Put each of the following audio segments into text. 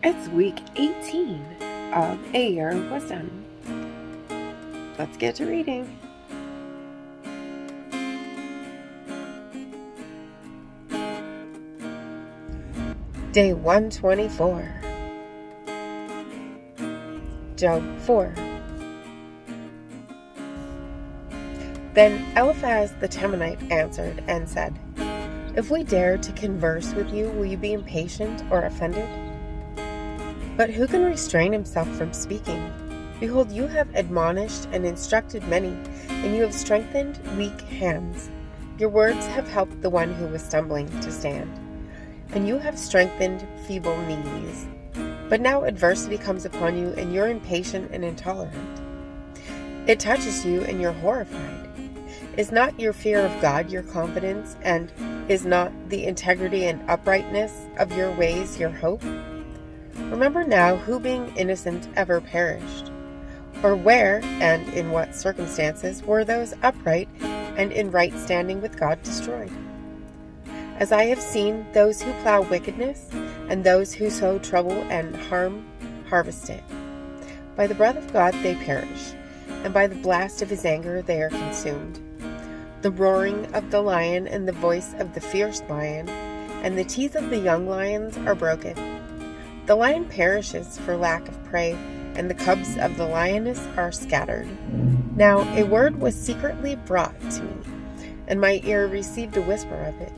It's week 18 of A Year of Wisdom. Let's get to reading. Day 124. Job 4. Then Eliphaz the Temanite answered and said, "If we dare to converse with you, will you be impatient or offended? But who can restrain himself from speaking? Behold, you have admonished and instructed many, and you have strengthened weak hands. Your words have helped the one who was stumbling to stand, and you have strengthened feeble knees. But now adversity comes upon you, and you're impatient and intolerant. It touches you, and you're horrified. Is not your fear of God your confidence, and is not the integrity and uprightness of your ways your hope? Remember now who being innocent ever perished, or where and in what circumstances were those upright and in right standing with God destroyed? As I have seen those who plow wickedness, and those who sow trouble and harm harvest it. By the breath of God they perish, and by the blast of his anger they are consumed. The roaring of the lion and the voice of the fierce lion, and the teeth of the young lions are broken. The lion perishes for lack of prey, and the cubs of the lioness are scattered. Now a word was secretly brought to me, and my ear received a whisper of it.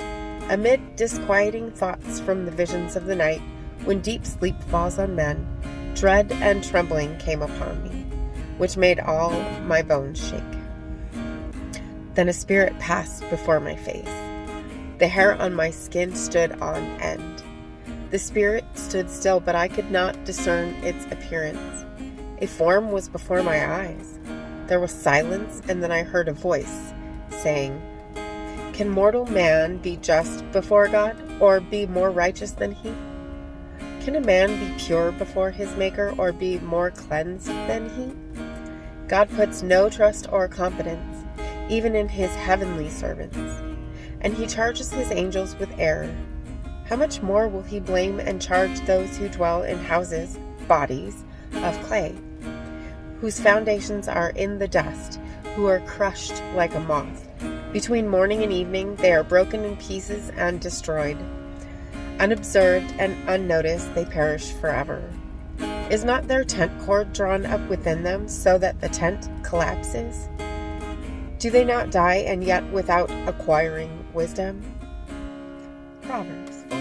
Amid disquieting thoughts from the visions of the night, when deep sleep falls on men, dread and trembling came upon me, which made all my bones shake. Then a spirit passed before my face. The hair on my skin stood on end. The spirit stood still, but I could not discern its appearance. A form was before my eyes. There was silence, and then I heard a voice saying, "Can mortal man be just before God, or be more righteous than he? Can a man be pure before his Maker, or be more cleansed than he? God puts no trust or confidence, even in his heavenly servants, and he charges his angels with error. How much more will he blame and charge those who dwell in houses, bodies, of clay, whose foundations are in the dust, who are crushed like a moth? Between morning and evening they are broken in pieces and destroyed. Unobserved and unnoticed they perish forever. Is not their tent cord drawn up within them, so that the tent collapses? Do they not die, and yet without acquiring wisdom?" Proverbs 4.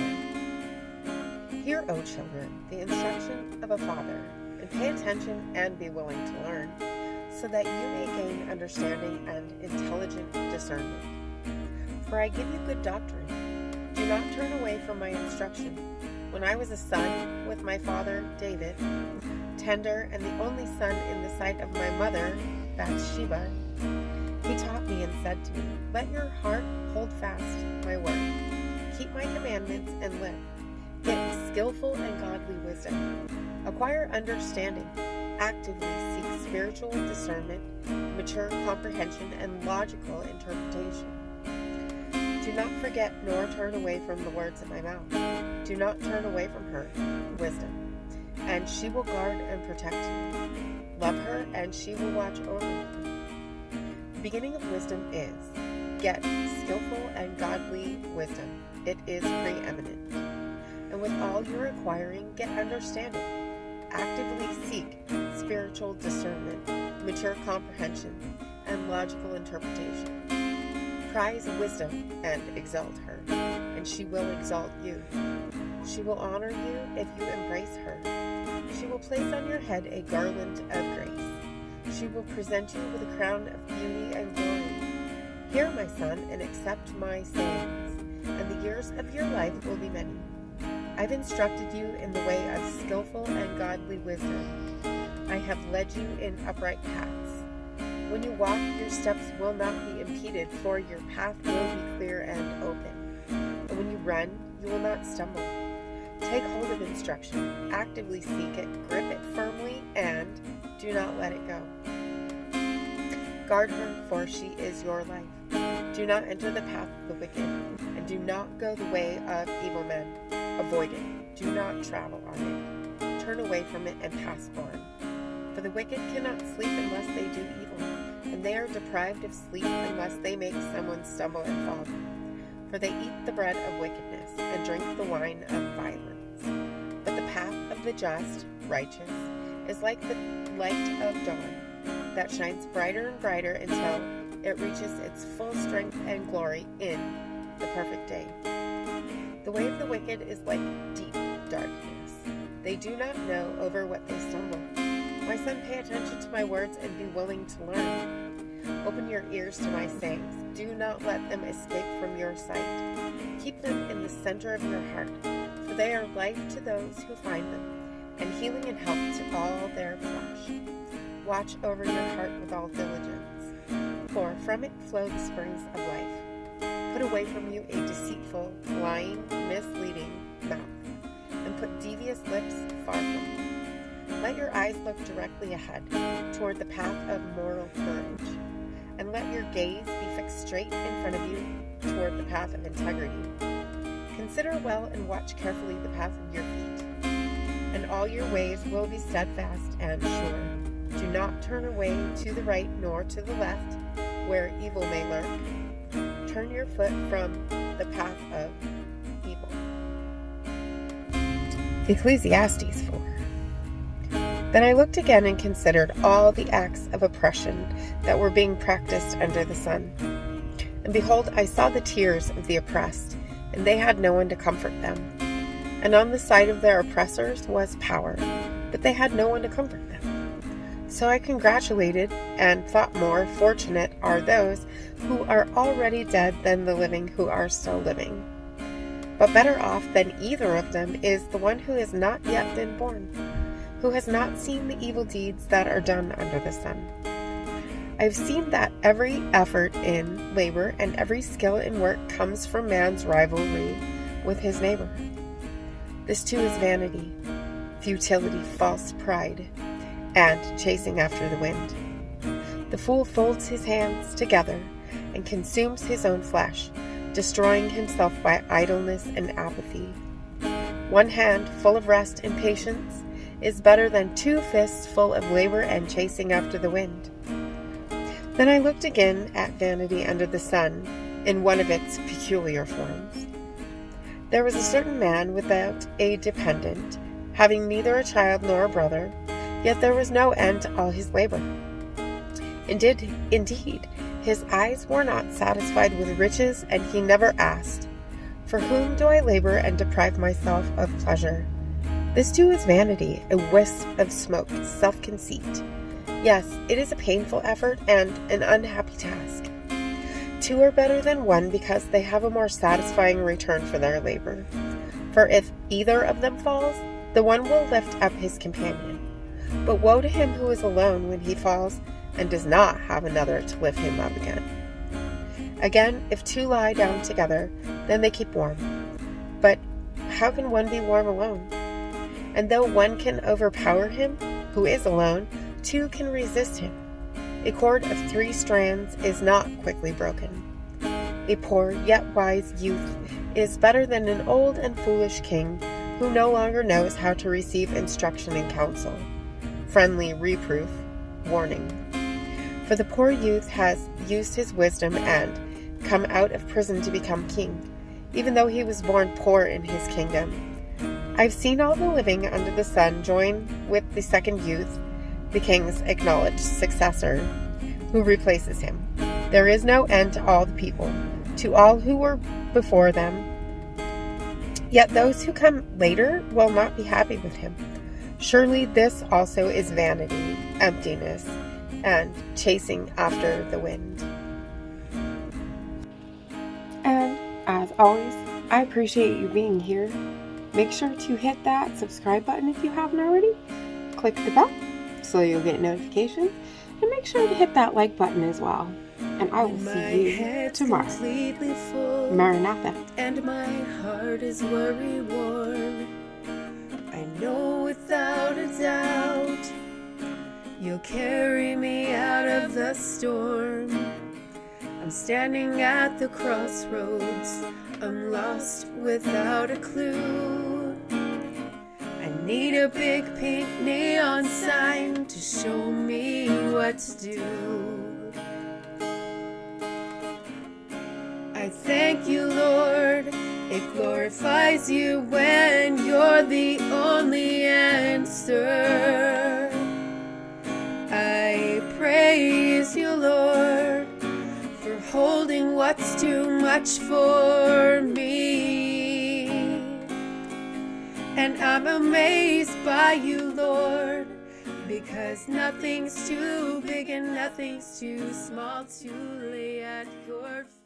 Hear, O children, the instruction of a father, and pay attention and be willing to learn, so that you may gain understanding and intelligent discernment. For I give you good doctrine. Do not turn away from my instruction. When I was a son with my father David, tender and the only son in the sight of my mother Bathsheba, he taught me and said to me, "Let your heart hold fast my word. Keep my commandments and live. Get skillful and godly wisdom. Acquire understanding. Actively seek spiritual discernment, mature comprehension, and logical interpretation. Do not forget nor turn away from the words of my mouth. Do not turn away from her, wisdom, and she will guard and protect you. Love her, and she will watch over you. The beginning of wisdom is, get skillful and godly wisdom. It is preeminent. And with all your acquiring, get understanding. Actively seek spiritual discernment, mature comprehension, and logical interpretation. Prize wisdom and exalt her, and she will exalt you. She will honor you if you embrace her. She will place on your head a garland of grace. She will present you with a crown of beauty and glory. Hear, my son, and accept my sayings, and the years of your life will be many. I've instructed you in the way of skillful and godly wisdom. I have led you in upright paths. When you walk, your steps will not be impeded, for your path will be clear and open. And when you run, you will not stumble. Take hold of instruction, actively seek it, grip it firmly, and do not let it go. Guard her, for she is your life. Do not enter the path of the wicked, and do not go the way of evil men. Avoid it. Do not travel on it. turn away from it and pass on. For the wicked cannot sleep unless they do evil, and they are deprived of sleep unless they make someone stumble and fall. For they eat the bread of wickedness and drink the wine of violence. But the path of the just, righteous, is like the light of dawn that shines brighter and brighter until it reaches its full strength and glory in the perfect day. The way of the wicked is like deep darkness. They do not know over what they stumble. My son, pay attention to my words and be willing to learn. Open your ears to my sayings. Do not let them escape from your sight. Keep them in the center of your heart, for they are life to those who find them, and healing and health to all their flesh. Watch over your heart with all diligence, for from it flow the springs of life. Put away from you a deceitful, lying, misleading mouth, and put devious lips far from you. Let your eyes look directly ahead, toward the path of moral courage, and let your gaze be fixed straight in front of you, toward the path of integrity. Consider well and watch carefully the path of your feet, and all your ways will be steadfast and sure. Do not turn away to the right nor to the left, where evil may lurk. Turn your foot from the path of evil. Ecclesiastes 4. Then I looked again and considered all the acts of oppression that were being practiced under the sun. And behold, I saw the tears of the oppressed, and they had no one to comfort them. And on the side of their oppressors was power, but they had no one to comfort them. So I congratulated and thought more fortunate are those who are already dead than the living who are still living. But better off than either of them is the one who has not yet been born, who has not seen the evil deeds that are done under the sun. I have seen that every effort in labor and every skill in work comes from man's rivalry with his neighbor. This too is vanity, futility, false pride, and chasing after the wind. The fool folds his hands together and consumes his own flesh, destroying himself by idleness and apathy. One hand full of rest and patience is better than 2 fists full of labor and chasing after the wind. Then I looked again at vanity under the sun in one of its peculiar forms. There was a certain man without a dependent, having neither a child nor a brother, yet there was no end to all his labor. Indeed, his eyes were not satisfied with riches, and he never asked, "For whom do I labor and deprive myself of pleasure?" This too is vanity, a wisp of smoke, self-conceit. Yes, it is a painful effort and an unhappy task. 2 are better than 1 because they have a more satisfying return for their labor. For if either of them falls, the one will lift up his companion. But woe to him who is alone when he falls and does not have another to lift him up again. Again, if 2 lie down together, then they keep warm. But how can one be warm alone? And though one can overpower him who is alone, 2 can resist him. A cord of 3 strands is not quickly broken. A poor yet wise youth is better than an old and foolish king who no longer knows how to receive instruction and counsel, friendly reproof, warning. For the poor youth has used his wisdom and come out of prison to become king, even though he was born poor in his kingdom. I've seen all the living under the sun join with the second youth, the king's acknowledged successor, who replaces him. There is no end to all the people, to all who were before them. Yet those who come later will not be happy with him. Surely this also is vanity, emptiness, and chasing after the wind. And as always, I appreciate you being here. Make sure to hit that subscribe button if you haven't already. Click the bell so you'll get notifications. And make sure to hit that like button as well. And I will see you tomorrow. Maranatha. And my heart is worry worn. I know without a doubt you'll carry me out of the storm. I'm standing at the crossroads. I'm lost without a clue. I need a big pink neon sign to show me what to do. I thank you, Lord. It glorifies you when you're the only answer. I praise you, Lord, for holding what's too much for me. And I'm amazed by you, Lord, because nothing's too big and nothing's too small to lay at your feet.